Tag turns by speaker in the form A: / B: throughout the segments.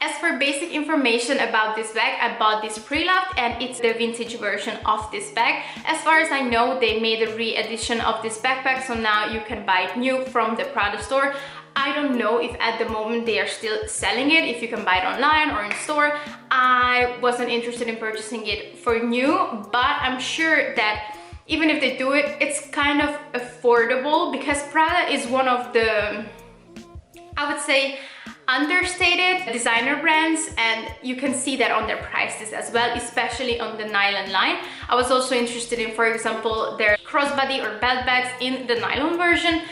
A: As for basic information about this bag, I bought this pre-loved and it's the vintage version of this bag. As far as I know, they made a re-edition of this backpack, so now you can buy it new from the Prada store. I don't know if at the moment they are still selling it, if you can buy it online or in store. I wasn't interested in purchasing it for new, but I'm sure that even if they do it, it's kind of affordable because Prada is one of the, I would say, understated designer brands, and you can see that on their prices as well, especially on the nylon line. I was also interested in, for example, their crossbody or belt bags in the nylon version,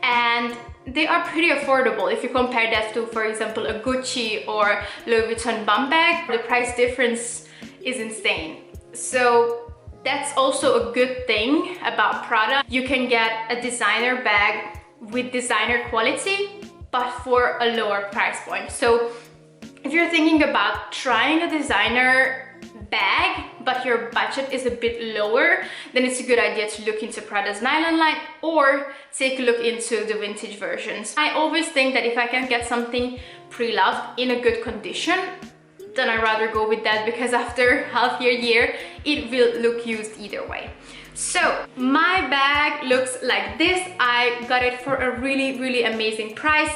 A: and they are pretty affordable if you compare that to, for example, a Gucci or Louis Vuitton bum bag. The price difference is insane. So that's also a good thing about Prada. You can get a designer bag with designer quality, but for a lower price point. So if you're thinking about trying a designer bag, but your budget is a bit lower, then it's a good idea to look into Prada's nylon line or take a look into the vintage versions. I always think that if I can get something pre-loved in a good condition, then I'd rather go with that, because after half year, it will look used either way. So my bag looks like this. I got it for a really amazing price,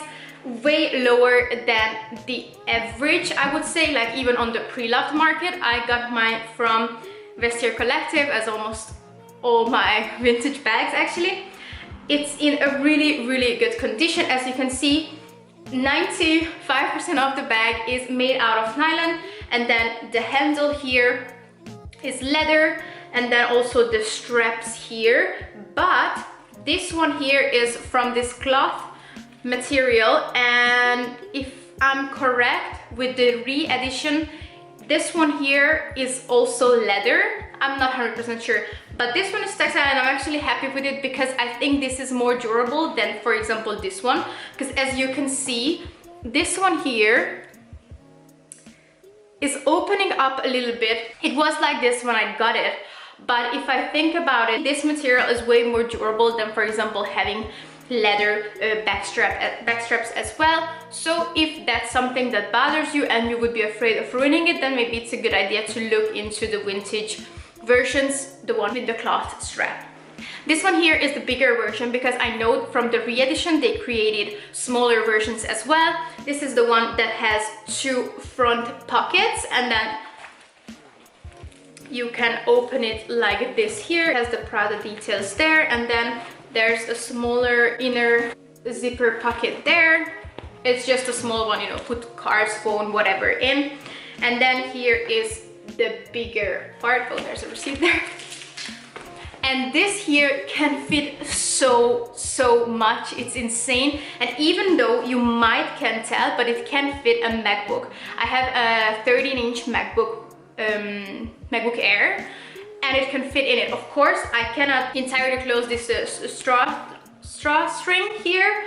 A: way lower than the average, I would say, like even on the pre-loved market. I got mine from Vestiaire Collective, as almost all my vintage bags actually. It's in a really good condition. As you can see, 95% of the bag is made out of nylon, and then the handle here is leather, and then also the straps here. But this one here is from this cloth material, and if I'm correct with the re-edition, this one here is also leather. I'm not 100% sure, but this one is textile, and I'm actually happy with it because I think this is more durable than, for example, this one. Because as you can see, this one here is opening up a little bit. It was like this when I got it, but if I think about it, this material is way more durable than, for example, having leather backstraps as well. So if that's something that bothers you and you would be afraid of ruining it, then maybe it's a good idea to look into the vintage versions, the one with the cloth strap. This one here is the bigger version, because I know from the re-edition they created smaller versions as well. This is the one that has two front pockets, and then you can open it like this here. It has the Prada details there, and then there's a smaller inner zipper pocket there. It's just a small one, you know, put cards, phone, whatever in. And then here is the bigger part. Oh, there's a receipt there. And this here can fit so much. It's insane. And even though you can't tell, but it can fit a MacBook. I have a 13-inch MacBook Air, and it can fit in it. Of course, I cannot entirely close this straw string here,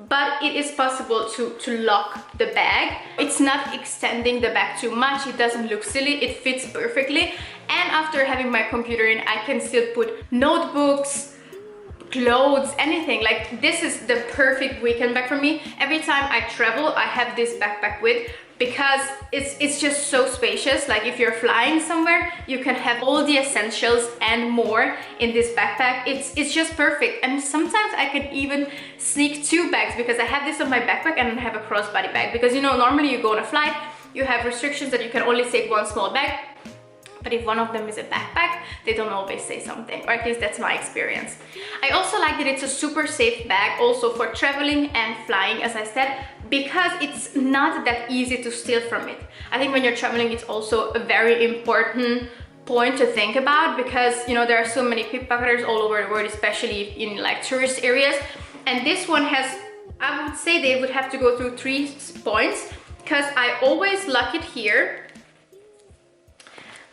A: but it is possible to lock the bag. It's not extending the bag too much. It doesn't look silly. It fits perfectly. And after having my computer in, I can still put notebooks, clothes, anything. Like, this is the perfect weekend bag for me. Every time I travel, I have this backpack with, because it's just so spacious. Like, if you're flying somewhere, you can have all the essentials and more in this backpack. It's just perfect. And sometimes I can even sneak two bags, because I have this on my backpack and I have a crossbody bag, because, you know, normally you go on a flight, you have restrictions that you can only take one small bag. But if one of them is a backpack, they don't always say something, or at least that's my experience. I also like that it's a super safe bag also for traveling and flying, as I said, because it's not that easy to steal from it. I think when you're traveling, it's also a very important point to think about, because you know there are so many pickpocketers all over the world, especially in like tourist areas. And this one has, I would say they would have to go through 3 points, because I always lock it here.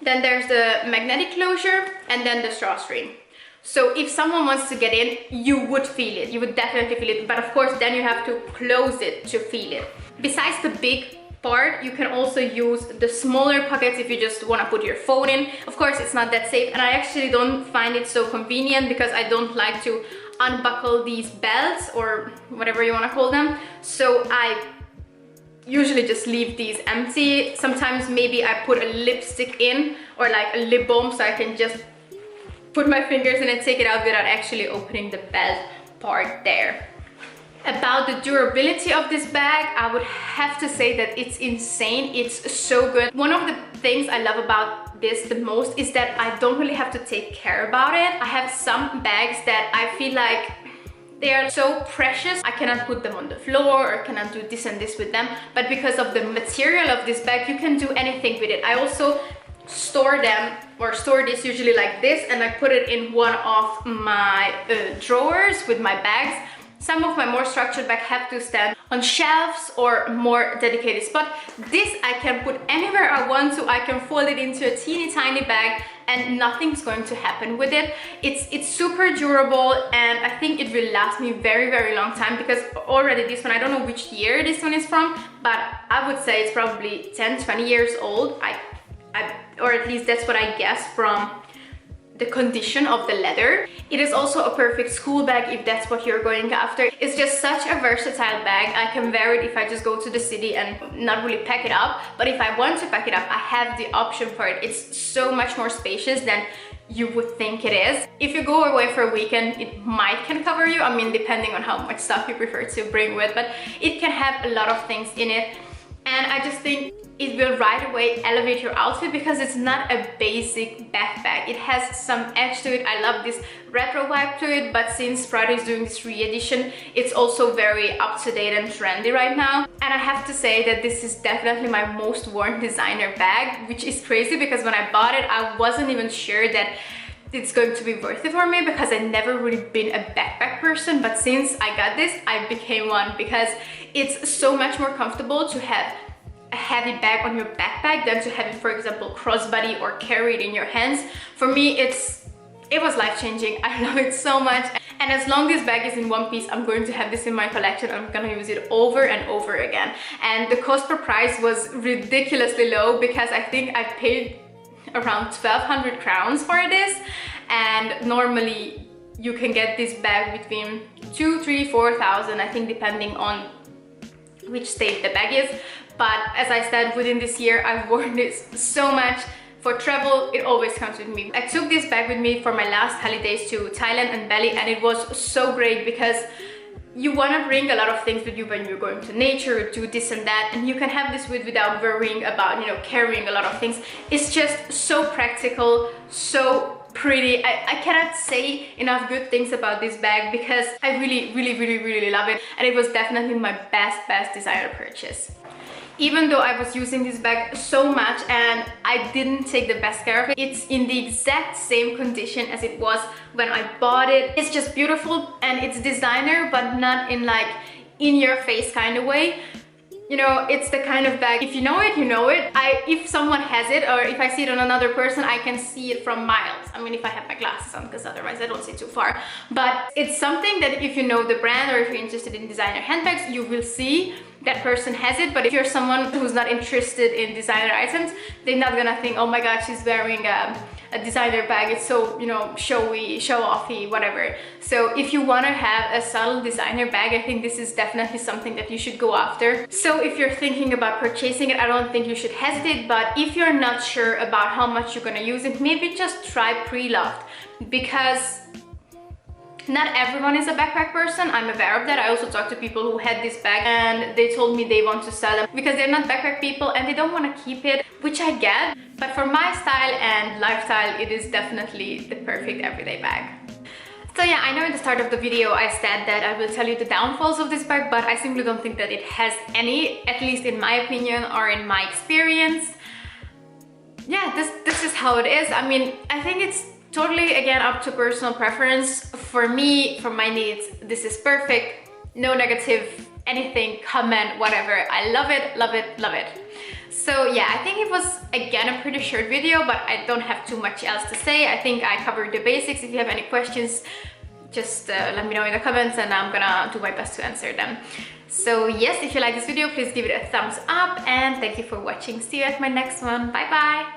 A: Then there's the magnetic closure and then the drawstring. So if someone wants to get in, you would feel it. You would definitely feel it. But of course, then you have to close it to feel it. Besides the big part, you can also use the smaller pockets if you just want to put your phone in. Of course, it's not that safe, and I actually don't find it so convenient because I don't like to unbuckle these belts or whatever you want to call them. So I usually just leave these empty. Sometimes maybe I put a lipstick in or like a lip balm, so I can just put my fingers in and take it out without actually opening the belt part there. About the durability of this bag, I would have to say that it's insane. It's so good. One of the things I love about this the most is that I don't really have to take care about it. I have some bags that I feel like they are so precious. I cannot put them on the floor or cannot do this and this with them. But because of the material of this bag, you can do anything with it. I also store them, or store this usually like this, and I put it in one of my drawers with my bags. Some of my more structured bags have to stand on shelves or more dedicated spot. This I can put anywhere I want to. I can fold it into a teeny tiny bag and nothing's going to happen with it. It's super durable, and I think it will last me very, very long time, because already this one, I don't know which year this one is from, but I would say it's probably 10-20 years old. Or at least that's what I guess from the condition of the leather. It is also a perfect school bag if that's what you're going after. It's just such a versatile bag. I can wear it if I just go to the city and not really pack it up, but if I want to pack it up, I have the option for it. It's so much more spacious than you would think it is. If you go away for a weekend, it might can cover you. I mean, depending on how much stuff you prefer to bring with, but it can have a lot of things in it. And I just think it will right away elevate your outfit, because it's not a basic backpack. It has some edge to it. I love this retro vibe to it, but since PRADA is doing this re-edition, it's also very up-to-date and trendy right now. And I have to say that this is definitely my most worn designer bag, which is crazy because when I bought it, I wasn't even sure that it's going to be worth it for me, because I've never really been a backpack person. But since I got this, I became one, because it's so much more comfortable to have a heavy bag on your backpack than to have it, for example, crossbody or carry it in your hands. For me, it was life-changing. I love it so much. And as long as this bag is in one piece, I'm going to have this in my collection. I'm gonna use it over and over again. And the cost per price was ridiculously low, because I think I paid around 1,200 crowns for this, and normally you can get this bag between 2,000, 3,000, 4,000, I think, depending on which state the bag is. But as I said, within this year, I've worn this so much. For travel, it always comes with me. I took this bag with me for my last holidays to Thailand and Bali, and it was so great, because you want to bring a lot of things with you when you're going to nature, do this and that, and you can have this without worrying about, you know, carrying a lot of things. It's just so practical, so pretty. I cannot say enough good things about this bag, because I really love it, and it was definitely my best designer purchase. Even though I was using this bag so much and I didn't take the best care of it, it's in the exact same condition as it was when I bought it. It's just beautiful, and it's designer, but not in like in your face kind of way. You know, it's the kind of bag, if you know it, you know it. If someone has it, or if I see it on another person, I can see it from miles. I mean, if I have my glasses on, because otherwise I don't see too far. But it's something that if you know the brand, or if you're interested in designer handbags, you will see that person has it. But if you're someone who's not interested in designer items, they're not gonna think, oh my god, she's wearing a designer bag, it's so, you know, showy, show-offy, whatever. So if you want to have a subtle designer bag, I think this is definitely something that you should go after. So if you're thinking about purchasing it, I don't think you should hesitate. But if you're not sure about how much you're gonna use it, maybe just try pre-loved, because Not everyone is a backpack person, I'm aware of that. I also talked to people who had this bag and they told me they want to sell them because they're not backpack people and they don't want to keep it, which I get. But for my style and lifestyle, it is definitely the perfect everyday bag. So yeah, I know in the start of the video I said that I will tell you the downfalls of this bag, but I simply don't think that it has any, at least in my opinion or in my experience. Yeah, this is how it is. I mean, I think it's totally, again, up to personal preference. For me, for my needs, this is perfect. No negative, anything, comment, whatever. I love it, love it, love it. So yeah, I think it was, again, a pretty short video, but I don't have too much else to say. I think I covered the basics. If you have any questions, just let me know in the comments and I'm gonna do my best to answer them. So yes, if you like this video, please give it a thumbs up and thank you for watching. See you at my next one. Bye bye!